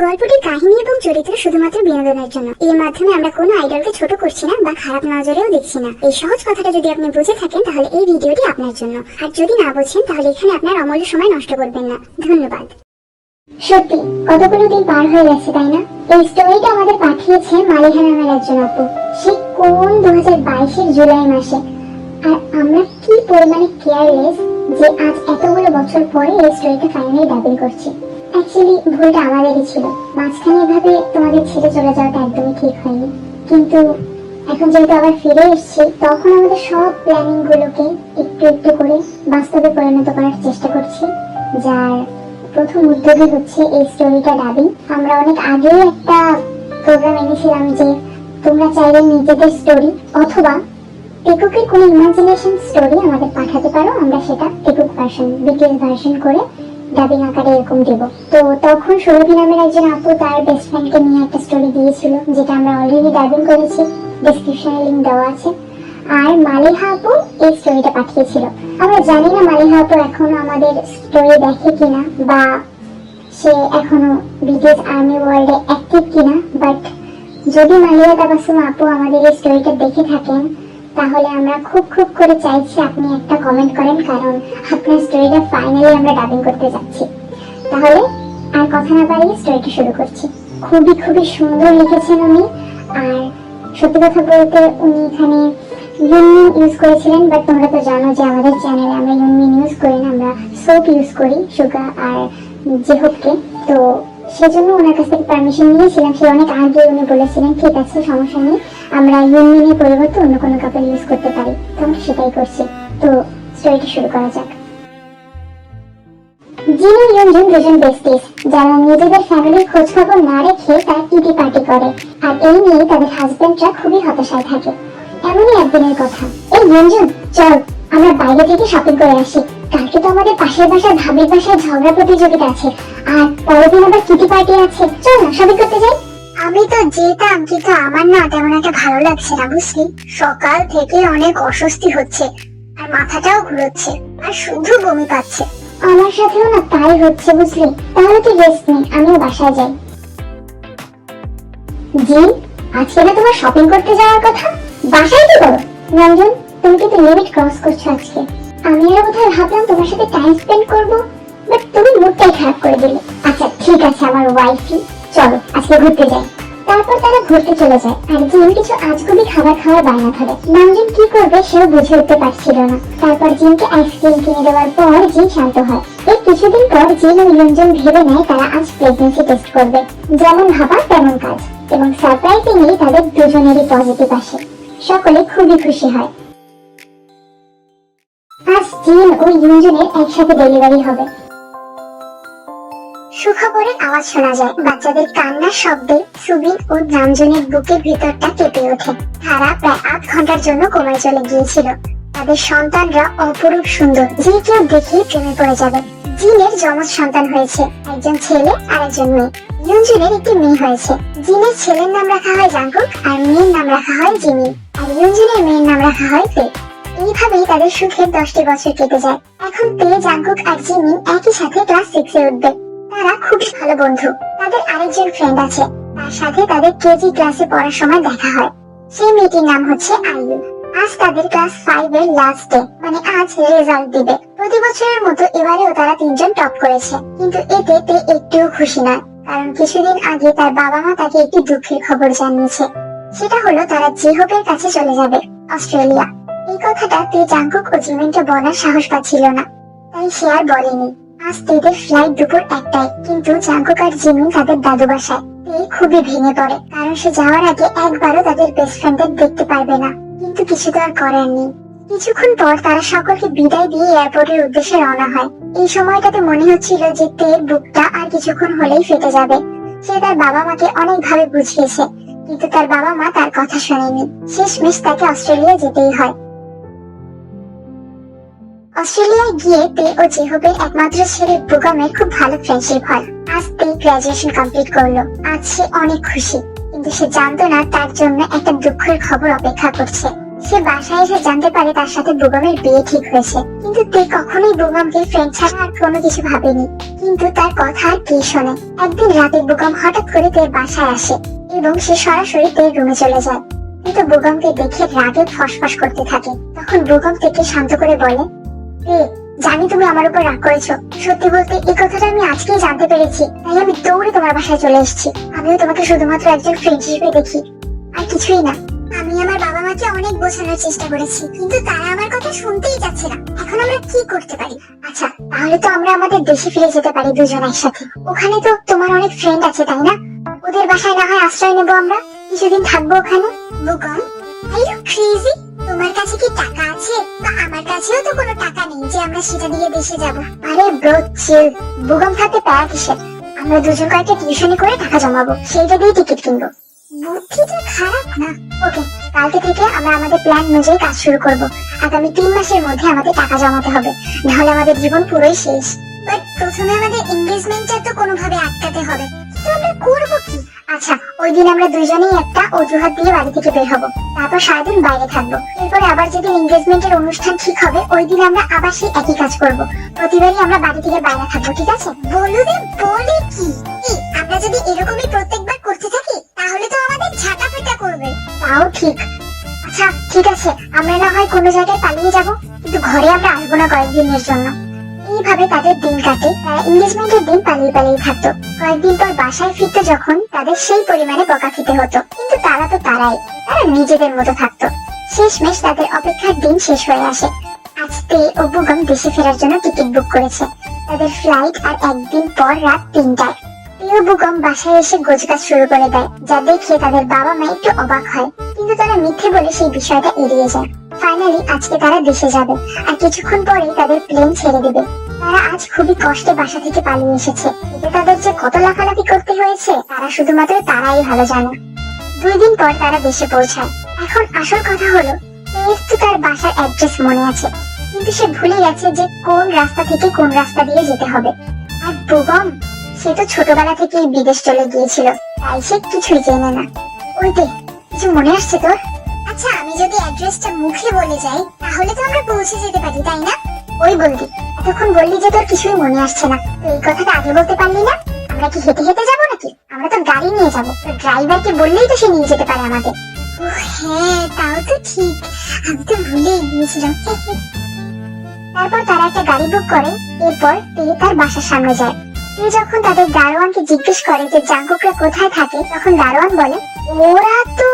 গল্পটির কাহিনী এবং চরিত্র শুধুমাত্র বিনোদনের জন্য। এর মাধ্যমে আমরা কোনো আইডলকে ছোট করছি না বা খারাপ নজরেও দেখছি না। এই সহজ কথাটা যদি আপনি বুঝে থাকেন তাহলে এই ভিডিওটি আপনার জন্য, আর যদি না বোঝেন তাহলে এখানে আপনার অমূল্য সময় নষ্ট করবেন না। ধন্যবাদ। সত্যি কতগুলো দিন পার হয়ে গেছে, তাই না? এই স্টোরিটা আমাদের পাঠিয়েছে মালিহা নামের একজন আপু। সে কোন 2022-এর জুলাই মাসে। আর আমরা কি পরিমাণে কেয়ারলেস যে আজ এতগুলো বছর পরে এই স্টোরিটা ফাইনালি ডাবিং করছি। অ্যাকচুয়ালি ভুলটা আমাদেরই ছিল। মাঝখানে এভাবে তোমাদের ছেড়ে চলে যাওয়াটা একদমই ঠিক হয়নি, কিন্তু এখন যেহেতু আবার ফিরে এসেছি তখন আমাদের সব প্ল্যানিং গুলোকে একটু একটু করে বাস্তবে পরিণত করার চেষ্টা করছি, যার প্রথম উদ্যোগই হচ্ছে এই স্টোরিটা ডাবিং। আমরা অনেক আগেই একটা প্রোগ্রাম এনেছিলাম যে তোমরা চাইলে নিজেদের স্টোরি অথবা এককের কোনো ইমাজিনেশন স্টোরি আমাদের পাঠাতে পারো, আমরা সেটা একক ভার্সন, বিটিএস ভার্সন করে ডাবিং আকারে এরকম দেব। তো তখন সুরভি নামের একজন আপু তার বেস্ট ফ্রেন্ডকে নিয়ে একটা স্টোরি দিয়েছিল, যেটা আমরা অলরেডি ডাবিং করেছি, ডেসক্রিপশনে লিংক দেওয়া আছে। আর মালিহা আপু এই স্টোরিটা পাঠিয়েছিল। আমরা জানি না মালিহা আপু এখনো আমাদের স্টোরি দেখে কিনা বা সে এখনো বিটিএস আর্মি ওয়ার্ল্ডে অ্যাক্টিভ কিনা, বাট যদি মালিহা তাবাসসুম আপু আমাদের এই স্টোরিটা দেখে থাকেন তাহলে আমরা খুব খুব করে চাইছি আপনি একটা কমেন্ট করেন, কারণ আপনার স্টোরিটা ফাইনালি আমরা ডাবিং করতে যাচ্ছি। তাহলে আর কথা না বাড়িয়ে স্টোরিটা শুরু করছি। খুবই খুবই সুন্দর লিখেছেন উনি। আর সত্যি কথা বলতে উনি এখানে ইউনমিন ইউজ করেছিলেন, বাট তোমরা তো জানো যে আমাদের চ্যানেলে আমরা ইউনমিন ইউজ করি না, আমরা সোপ ইউজ করি, সুগা আর জেহবকে। তো সেজন্য ওনার কাছ থেকে পারমিশন নিয়েছিলাম। সে অনেক আগে উনি বলেছিলেন ঠিক আছে সমস্যা নেই, আমরা ইউনমিনের পরিবর্তে অন্য কোনো কাপড় ইউজ করতে পারি। তো আমরা সেটাই করছি। তো স্টোরিটা শুরু করা যাক। জিন ও ইয়ঞ্জুন দুজন বেস্টিস, যারা নিজেদের ফ্যামিলির খোঁজ খবর না রেখে তারা কিটি পার্টি করে, আর এই নিয়ে তাদের হাজবেন্ডরা খুবই হতাশায় থাকে। এমনই একদিনের কথা, এই ইয়ঞ্জুন চল আমরা বাইরে থেকে শপিং করে আসি, কালকে তো আমাদের পাশের বাসার ভাবির বাসায় ঝগড়া প্রতিযোগিতা আছে, আর পরের দিন আবার কিটি পার্টি আছে, চল না শপিং করতে যাই। আমি তো যেতাম, কিন্তু আমার না তেমন একটা ভালো লাগছে না বুঝলি। সকাল থেকে অনেক অস্বস্তি হচ্ছে, আর মাথাটাও ঘুরোচ্ছে, আর শুধু বমি পাচ্ছে। আমার সাথেও না তাই হচ্ছে বুঝলি। তাহলে তুই রেস্ট নে, আমিও বাসায় যাই। জি, আজকে না তোমার শপিং করতে যাওয়ার কথা, বাসায় কি করো? রঞ্জন, তুমি কিন্তু লিমিট ক্রস করছো আজকে। আমি আর বোধহয় ভাবলাম তোমার সাথে টাইম স্পেন্ড করবো, বাট তুমি মুডটাই খারাপ করে দিলে। আচ্ছা ঠিক আছে আমার ওয়াইফি, চলো আজকে ঘুরতে যাই। তারপর তারা ঘুরতে চলে যায়, আর জিন কিছু আজগুবি খাবার খাওয়ার বায়না ধরে। নামজিন কি করবে সেও বুঝে উঠতে পারছিল না। তারপর জিনকে আইসক্রিম কিনে দেওয়ার পর জিন শান্ত হয়। এই কিছুদিন পর জিন ও ইয়ঞ্জন ভেবে নেয় তারা আজ প্রেগন্যান্সি টেস্ট করবে। যেমন ভাবা তেমন কাজ, এবং সারপ্রাইজিংলি তাদের দুজনেরই পজিটিভ আসে। সকলে খুবই খুশি হয়। আজ জিন ও ইয়ঞ্জনের একসাথে ডেলিভারি হবে। সুখবরের আওয়াজ শোনা যায়। বাচ্চাদের কান্নার শব্দে সুবিন ও নামজনের বুকের ভিতরটা কেঁপে ওঠে। তারা প্রায় 8 ঘন্টার জন্য কোমায় চলে গিয়েছিল। তাদের সন্তানরা অপরূপ সুন্দর, যে কেউ দেখে প্রেমে পড়ে যাবে। জিনের যমজ সন্তান হয়েছে, একজন ছেলে আর একজন মেয়ে। ইয়ঞ্জনের একটি মেয়ে হয়েছে। জিনের ছেলের নাম রাখা হয় জাংকুক, আর মেয়ের নাম রাখা হয় জিমিন, আর ইয়ঞ্জনের মেয়ের নাম রাখা হয় তে। এইভাবেই তাদের সুখের 10টি বছর কেটে যায়। এখন তে, জাংকুক আর জিমিন একই সাথে ক্লাস 6-এ উঠবে। তারা খুবই ভালো বন্ধু। তাদের আরেকজন ফ্রেন্ড আছে, তার সাথে তাদের কেজি ক্লাসে পড়ার সময় দেখা হয়। সেই মেয়েটির নাম হচ্ছে আইয়ু। আজ তাদের ক্লাস 5-এর লাস্ট ডে, মানে আজ রেজাল্ট দিবে। প্রতি বছরের মতো এবারেও তারা 3জন টপ করেছে, কিন্তু এতে তে একটুও খুশি নয়, কারণ কিছুদিন আগে তার বাবা মা তাকে একটি দুঃখের খবর জানিয়েছে। সেটা হলো তারা জেহবের কাছে চলে যাবে, অস্ট্রেলিয়া। এই কথাটা তে জাংকুক ও জিমিনকে বলার সাহস পাচ্ছিল না, তাই সে আর বলেনি। আজ তেদের ফ্লাইট দুপুর 1টায়, কিন্তু জাংকুক আর জিমিন তাদের দাদু বাসায়। তে খুবই ভেঙে পড়ে, কারণ সে যাওয়ার আগে একবারও তাদের বেস্ট ফ্রেন্ডদের দেখতে পারবে না। কিন্তু কিছু তো আর করার নেই। কিছুক্ষণ পর তারা সকলকে বিদায় দিয়ে এয়ারপোর্টের উদ্দেশ্যে রওনা হয়। এই সময়টাতে মনে হচ্ছিল যে তের বুকটা আর কিছুক্ষণ হলেই ফেটে যাবে। সে তার বাবা মাকে অনেকভাবে বুঝিয়েছে, কিন্তু তার বাবা মা তার কথা শোনেনি। শেষমেশ তাকে অস্ট্রেলিয়া যেতেই হয়। অস্ট্রেলিয়ায় গিয়ে তে ও জেহবের একমাত্র ছেলে বুগমের খুব ভালো ফ্রেন্ডশিপ হয়। আজ তে গ্রাজুয়েশন কমপ্লিট করলো। আজ সে অনেক খুশি, কিন্তু সে জানতো না তার জন্য একটা দুঃখের খবর অপেক্ষা করছে। সে বাসায় এসে জানতে পারে তার সাথে বেগমের বিয়ে ঠিক হয়েছে। কিন্তু তে কখনোই বেগমকে ফ্রেন্ড ছাড়া আর কোনো কিছু ভাবেনি। কিন্তু তার কথা আর কে শোনে। একদিন রাতে বেগম হঠাৎ করে তের বাসায় আসে এবং সে সরাসরি তের রুমে চলে যায়। কিন্তু বেগমকে দেখে রাগে ফসফস করতে থাকে। তখন বেগম থেকে শান্ত করে বলে, জানি তুমি আমার উপর রাগ করেছো। সত্যি বলতে এই কথাটা আমি আজকেই জানতে পেরেছি, তাই আমি দৌড়ে তোমার বাসায় চলে এসেছি। আমিও তোমাকে শুধুমাত্র একজন ফ্রেন্ড হিসেবে দেখি, আর কিছুই না। আমি আমার বাবা মাকে অনেক বোঝানোর চেষ্টা করেছি, কিন্তু তারা আমার কথা শুনতেই যাচ্ছে না। এখন আমরা কি করতে পারি? আচ্ছা, তাহলে তো আমরা আমাদের দেশে ফিরে যেতে পারি দুজন একসাথে। ওখানে তো তোমার অনেক ফ্রেন্ড আছে, তাই না? ওদের বাসায় না হয় আশ্রয় নেবো, আমরা কিছুদিন থাকবো ওখানে। Begum, are you crazy? তোমার কাছে কি টাকা আছে? বা আমার কাছেও তো কোনো টাকা নেই যে আমরা সেটা দিয়ে দেশে যাব। আরে ব্রো, চিল। বেগম থাকতে প্যারা কিসের? আমরা দুজন কয়েকটা টিউশনি করে টাকা জমাবো, সেইটা দিয়ে টিকিট কিনবো। বুদ্ধিটা খারাপ না। ওকে, কালকে থেকে আমরা আমাদের প্ল্যান অনুযায়ী কাজ শুরু করব। আগামী 3 মাসের মধ্যে আমাদের টাকা জমাতে হবে, নাহলে আমাদের জীবন পুরোই শেষ। বাট প্রথমে আমাদের এনগেজমেন্টটা তো কোনোভাবে আটকাতে হবে। তো আমরা করবো কি? আচ্ছা, ওই দিন আমরা দুজনেই একটা অজুহাত দিয়ে বাড়ি থেকে বের হবো, তারপর সারাদিন বাইরে থাকবো। এরপরে আবার যেদিন এনগেজমেন্টের অনুষ্ঠান ঠিক হবে ওই দিন আমরা আবার সেই একই কাজ করব। প্রতিবারই আমরা বাড়ি থেকে বাইরে থাকবো, ঠিক আছে? বলুদে বলে কি? আমরা যদি এরকমই প্রত্যেকবার করতে থাকি তাহলে তো আমাদের ঝাঁটা পেটা করবে। তাও ঠিক। আচ্ছা ঠিক আছে, আমরা না হয় কোনো জায়গায় পালিয়ে যাব, কিন্তু ঘরে আমরা আসবো না কয়েকদিনের জন্য। এইভাবে তাদের দিন কাটে। তারা এনগেজমেন্টের দিন পালিয়ে পালিয়ে থাকতো। কয়েকদিন পর বাসায় ফিরতে যখন তাদের সেই পরিমাণে বকা খেতে হতো, কিন্তু তারা তো তারা নিজেদের মতো থাকতো। শেষমেশ তাদের অপেক্ষার দিন শেষ হয়ে আসে। আজ তে ও বেগম দেশে ফেরার জন্য টিকিট বুক করেছে। তাদের ফ্লাইট আর একদিন পর রাত 3টায়। প্রিয় বেগম বাসায় এসে গোছগাছ শুরু করে দেয়, যা দেখে তাদের বাবা মা একটু অবাক হয়, কিন্তু তারা মিথ্যে বলে সেই বিষয়টা এড়িয়ে যায়। ফাইনালি আজকে তারা দেশে যাবে, আর কিছুক্ষণ পরেই তাদের প্লেন ছেড়ে দেবে। তারা আজ খুবই কষ্টে বাসা থেকে পালিয়ে এসেছে। এতে তাদের যে কত লাফালাফি করতে হয়েছে তারা শুধুমাত্র তারাই ভালো জানে। 2 দিন পর তারা দেশে পৌঁছায়। এখন আসল কথা হলো, এর তো তার বাসার অ্যাড্রেস মনে আছে, কিন্তু সে ভুলে গেছে যে কোন রাস্তা থেকে কোন রাস্তা দিয়ে যেতে হবে। আর বেগম, সে তো ছোটবেলা থেকেই বিদেশ চলে গিয়েছিল, তাই সে কিছুই চেনে না। ওই দে, কিছু মনে আসছে তোর? আচ্ছা, আমি যদি অ্যাড্রেসটা মুখে বলে যাই তাহলে তো আমরা পৌঁছে যেতে পারি, তাই না? ওই বলদি, এতক্ষণ বললি যে তোর কিছুই মনে আসছে না, তো এই কথাটা আগে বলতে পারলি না? আমরা কি হেঁটে হেঁটে যাবো নাকি? আমরা তো গাড়ি নিয়ে যাবো, তো ড্রাইভারকে বললেই তো সে নিয়ে যেতে পারে আমাদের। হ্যাঁ, তাও তো ঠিক, আমি তো ভুলেই গিয়েছিলাম। তারপর তারা একটা গাড়ি বুক করে। এরপর তে তার বাসার সামনে যায়। তে যখন তাদের দারোয়ানকে জিজ্ঞেস করে যে জাঙ্কুকরা কোথায় থাকে, তখন দারোয়ান বলে, ওরা তো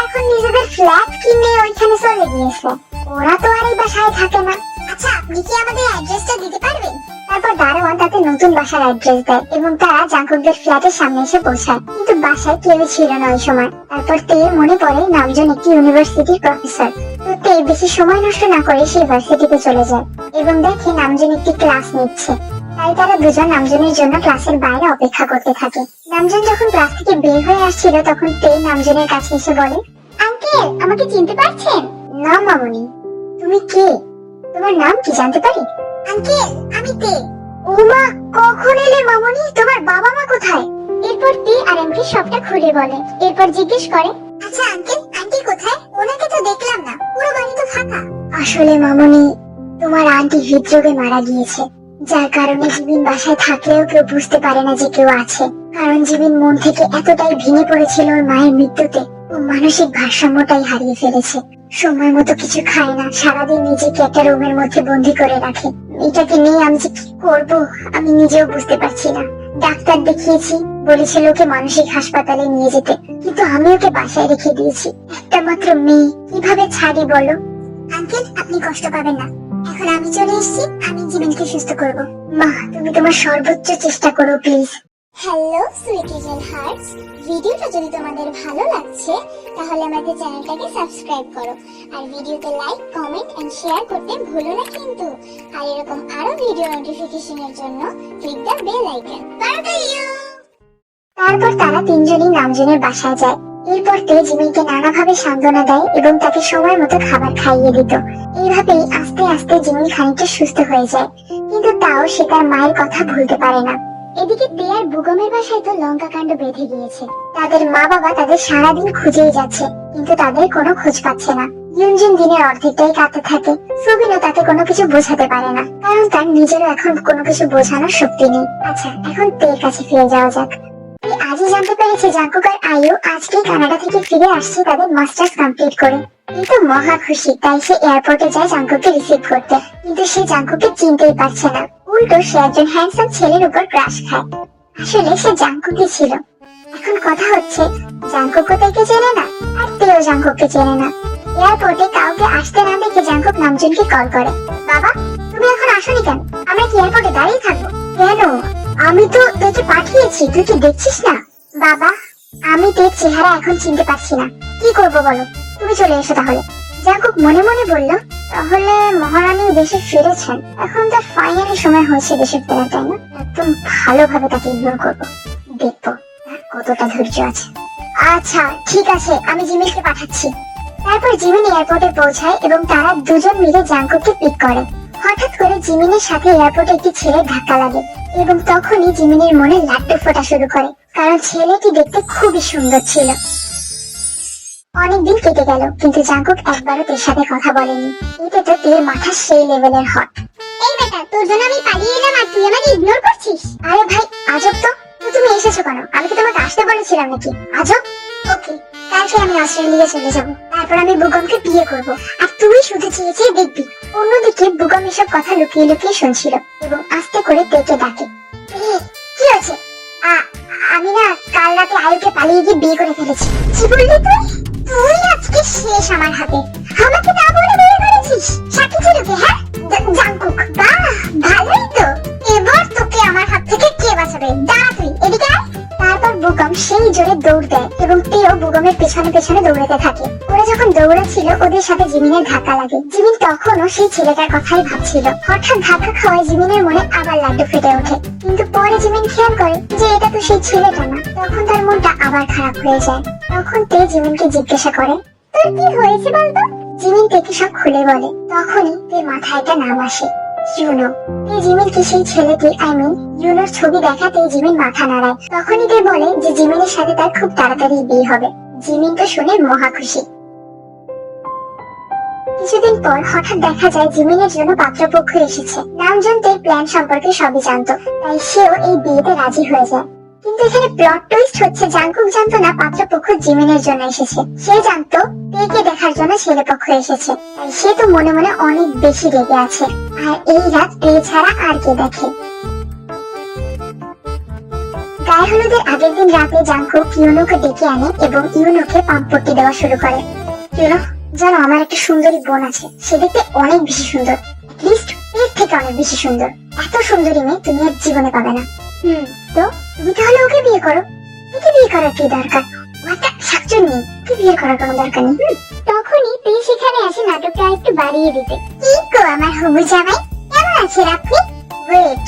এখন নিজেদের ফ্ল্যাট কিনে ওইখানে চলে গিয়েছে, ওরা তো আর এই বাসায় থাকে না। আচ্ছা, আপনি কি আমাদের অ্যাড্রেসটা দিতে পারবেন? তারপর দারোয়ান তাদের নতুন বাসার অ্যাড্রেস দেয় এবং তারা জাঙ্কুকদের ফ্ল্যাটের সামনে এসে পৌঁছায়, কিন্তু বাসায় কেউ ছিল না ওই সময়। তারপর তে মনে পড়ে নামজন একটি ইউনিভার্সিটির প্রফেসর। তো তে বেশি সময় নষ্ট না করে সেই ভার্সিটিতে চলে যায় এবং দেখে নামজন একটি ক্লাস নিচ্ছে। তাই তারা দুজন নামজনের জন্য ক্লাসের বাইরে অপেক্ষা করতে থাকে। নামজন যখন ক্লাস থেকে বের হয়ে আসছিল তখন তে নামজনের কাছে এসে বলে, আঙ্কেল, আমাকে চিনতে পারছেন? না মামুনি। তুমি কে? তোমার নাম কি জানতে পারি? আঙ্কেল, আমি তে। ওমা, কখন এলে মামুনি? তোমার বাবা মা কোথায়? এরপর তে আর এমকে সবটা খুলে বলে। এরপর জিজ্ঞেস করে, আচ্ছা আঙ্কেল, আন্টি কোথায়? ওনাকে তো দেখলাম না, পুরো বাড়ি তো ফাঁকা। আসলে মামুনি, তোমার আন্টি হৃদরোগে মারা গিয়েছে, যার কারণে জিমিন বাসায় থাকলেও কেউ বুঝতে পারে না যে কেউ আছে। কারণ জিমিন মন থেকে এতটাই ভেঙে পড়েছিল ওর মায়ের মৃত্যুতে, ও মানসিক ভারসাম্যটাই হারিয়ে ফেলেছে। সময় মতো কিছু খায় না, সারাদিন নিজেকে একটা রুমের মধ্যে বন্দি করে রাখে। এটাকে নিয়ে আমি যে কি করবো আমি নিজেও বুঝতে পারছি না। ডাক্তার দেখিয়েছি, বলেছিল ওকে মানসিক হাসপাতালে নিয়ে যেতে, কিন্তু আমি ওকে বাসায় রেখে দিয়েছি। একটা মাত্র মেয়ে, কিভাবে ছাড়ি বলো? আঙ্কেল, আপনি কষ্ট পাবেন না, এখন আমি চলে এসেছি, আমি জিমিনকে সুস্থ করব। মা, তুমি তোমার সর্বোচ্চ চেষ্টা করো please. Hello sweet little hearts, ভিডিওটা যদি তোমাদের ভালো লাগছে তাহলে আমাদের চ্যানেলটাকে সাবস্ক্রাইব করো, আর ভিডিওতে লাইক, কমেন্ট এন্ড শেয়ার করতে ভুলো না কিন্তু। আর এরকম আরো ভিডিও নোটিফিকেশনের জন্য ক্লিক দ্য বেল আইকন। তারপর তারা তিনজনই নামজনের বাসায় যায়। এরপর তে জিমিনকে নানাভাবে সান্ত্বনা দেয় এবং তাকে সময় মতো খাবার খাইয়ে দিত। এইভাবেই আস্তে আস্তে জিমিন খানিকটা সুস্থ হয়ে যায়, কিন্তু তাও সে তার মায়ের কথা ভুলতে পারে না। এদিকে তে আর বেগমের বাসায় তো লঙ্কা কাণ্ড বেঁধে গিয়েছে। তাদের মা বাবা তাদের সারাদিন খুঁজেই যাচ্ছে, কিন্তু তাদের কোনো খোঁজ পাচ্ছে না। ইউনজিন দিনের অর্ধেকটাই কাঁদতে থাকে। সুবিনও তাতে কোনো কিছু বোঝাতে পারে না, কারণ তার নিজেরও এখন কোনো কিছু বোঝানোর শক্তি নেই। আচ্ছা, এখন তের কাছে ফিরে যাওয়া যাক। তুই আজই জানতে পেরেছে জাঙ্কুক আর আইও আজকেই কানাডা থেকে ফিরে আসছে তাদের মাস্টার্স কমপ্লিট করে। এই তো মহা খুশি, তাই সে এয়ারপোর্টে যায় জাঙ্কুককে রিসিভ করতে। কিন্তু সে জাঙ্কুককে চিনতেই পারছে না, উল্টো সে একজন হ্যান্ডসাম ছেলের উপর ক্রাশ খায়। আসলে সে জাঙ্কুকই ছিল। এখন কথা হচ্ছে, জাঙ্কুকও তাকে চেনে না আর তেও জাঙ্কুককে চেনে না। এয়ারপোর্টে কাউকে আসতে না দেখে জাঙ্কুক নামজনকে কল করে। বাবা, তুমি এখন আসোনি কেন? আমরা কি এয়ারপোর্টে দাঁড়িয়ে থাকবো? কেন? আমি তো তোকে পাঠিয়েছি, তুই কি দেখছিস না? বাবা, আমি তোর চেহারা এখন চিনতে পারছি না, কি করবো বলো? তুমি চলে এসো তাহলে। জাঙ্কুক মনে মনে বলল, তাহলে মহারানী দেশে ফিরেছেন, এখন তার ফাইনালি সময় হয়েছে দেশে ফেরার, তাই না? একদম ভালোভাবে তাকে ইগনোর করবো, দেখবো তার কতটা ধৈর্য আছে। আচ্ছা ঠিক আছে, আমি জিমিনকে পাঠাচ্ছি। তারপর জিমিন এয়ারপোর্টে পৌঁছায় এবং তারা দুজন মিলে জাঙ্কুককে পিক করে। হঠাৎ করে জিমিনের সাথে এয়ারপোর্টে একটি ছেলের ধাক্কা লাগে এবং তখনই জিমিনের মনে লাড্ডু ফোটা শুরু করে, কারণ ছেলেটি দেখতে খুবই সুন্দর ছিল। অনেকদিন কেটে গেল কিন্তু জাঙ্কুক একবারও তের সাথে কথা বলেনি। এতে তো তের মাথা সেই লেভেলের হট। এই বেটা, তোর জন্য আমি পালিয়ে এলাম আর তুই আমাকে ইগনোর করছিস? আরে ভাই, আজব তো। তুমি এসেছো কেন? আমি কি তোমাকে আসতে বলেছিলাম নাকি? আজব। ওকে, কালকে আমি অস্ট্রেলিয়া চলে যাব, তারপর আমি বুগমকে বিয়ে করব, আর তুই শুধু চেয়ে চেয়ে দেখবি। অন্যদিকে বুগম এসব কথা লুকিয়ে লুকিয়ে শুনছিল এবং আস্তে করে তেকে ডাকে। কি হয়েছে? আমি না কাল রাতে আয়ুকে পালিয়ে গিয়ে বিয়ে করে ফেলেছি। কি বললি তুই? তুই আজকে শেষ আমার হাতে। আমাকে না বলে বিয়ে করেছিস? সাথী ছিল কে? হ্যাঁ, জাঙ্কুক। বাহ, ভালোই তো। এবার তোকে আমার হাত থেকে কে বাঁচাবে? দাঁড়া তুই, এদিকে আয়। তারপর বুগম সেই জোরে দৌড় দেয় এবং তেও বুগমের পেছনে পেছনে দৌড়াতে থাকে। ওরা যখন দৌড়াচ্ছিল ওদের সাথে জিমিনের ধাক্কা লাগে। জিমিন তখনও সেই ছেলেটার কথাই ভাবছিল। হঠাৎ ধাক্কা খাওয়ায় জিমিনের মনে আবার লাড্ডু ফেটে ওঠে, কিন্তু পরে জিমিন খেয়াল করে যে এটা তো সেই ছেলেটা না। তখন তার মনটা আবার খারাপ হয়ে যায়। তখন তে জিমিনকে জিজ্ঞাসা করে, তোর কি হয়েছে বলতো? জিমিন তেকে সব খুলে বলে। তখনই তের মাথায় একটা নাম আসে, ইউনো। তে জিমিনকে সেই ছেলেটি ইউনোর ছবি দেখাতে জিমিন মাথা নাড়ায়। তখনই তে বলে যে জিমিনের সাথে তার খুব তাড়াতাড়ি বিয়ে হবে। জিমিন তো শুনে মহা খুশি। কিছুদিন পর হঠাৎ দেখা যায় জিমিনের জন্য পাত্রপক্ষ এসেছে। নামজন তের প্ল্যান সম্পর্কে সবই জানতো, তাই সেও এই বিয়েতে রাজি হয়ে যায়। কিন্তু এখানে প্লট টুইস্ট হচ্ছে, জাঙ্কুক জানতো না পাত্রপক্ষ জিমিনের জন্য এসেছে। সে জানতো তেকে দেখার জন্য ছেলেপক্ষ এসেছে, তাই সে তো মনে মনে অনেক বেশি রেগে আছে। আর এই রাত তে ছাড়া আর কে দেখে? গায়ে হলুদের আগের দিন রাতে জাঙ্কুক ইউনোকে ডেকে আনে এবং ইউনোকে পাম্পট্টি দেওয়া শুরু করে। ইউনো, জানো আমার একটা সুন্দরী বোন আছে, সে দেখতে অনেক বেশি সুন্দর, লিস্ট এর থেকে অনেক বেশি সুন্দর। এত সুন্দরী মেয়ে তুমি আর জীবনে পাবে না। তো তুমি তাহলে ওকে বিয়ে করো। ওকে বিয়ে করার কি দরকার? ও একটা শাকচুন্নি, ওকে বিয়ে করার কোনো দরকার নেই। তখনই তুই সেখানে আসে নাটকটা একটু বাড়িয়ে দিতে। কি গো আমার হবু জামাই, কেমন আছেন আপনি? ওয়েট,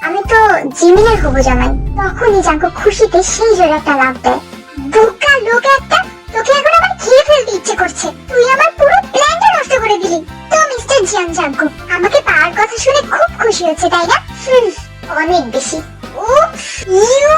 আমি তো জিমিনের হবু জামাই। তখনই জাঙ্কুক খুশিতে সেই জোরে একটা লাফ দেয়। বোকা লোক একটা, তোকে এখন আবার খেয়ে ফেলতে ইচ্ছে করছে। তুই আমার পুরো প্ল্যানটা নষ্ট করে দিলি। তো মিস্টার জিয়াং জাঙ্কুক আমাকে পাওয়ার কথা শুনে খুব খুশি হচ্ছে, তাই না? অনেক বেশি। ও ইউ